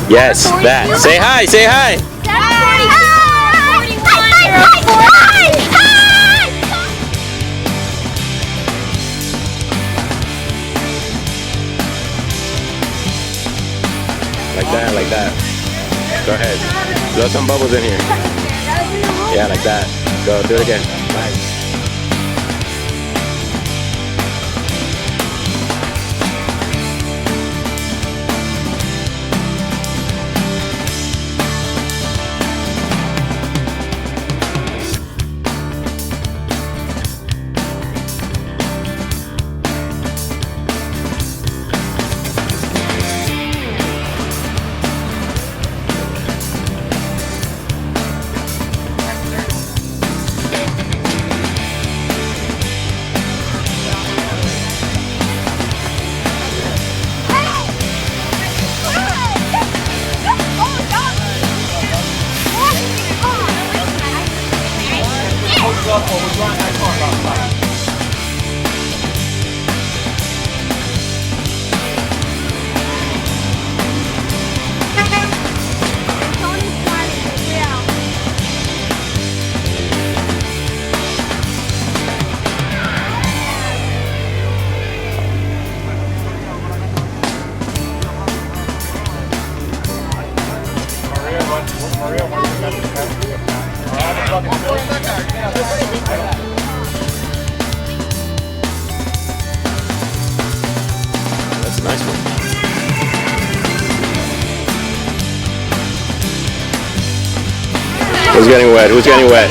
Yes, that. Say hi, say hi. Like that, like that. Go ahead. Blow some bubbles in here. Yeah, like that. Go, do it again. Nice. That's a nice one. Who's getting wet? Who's getting wet?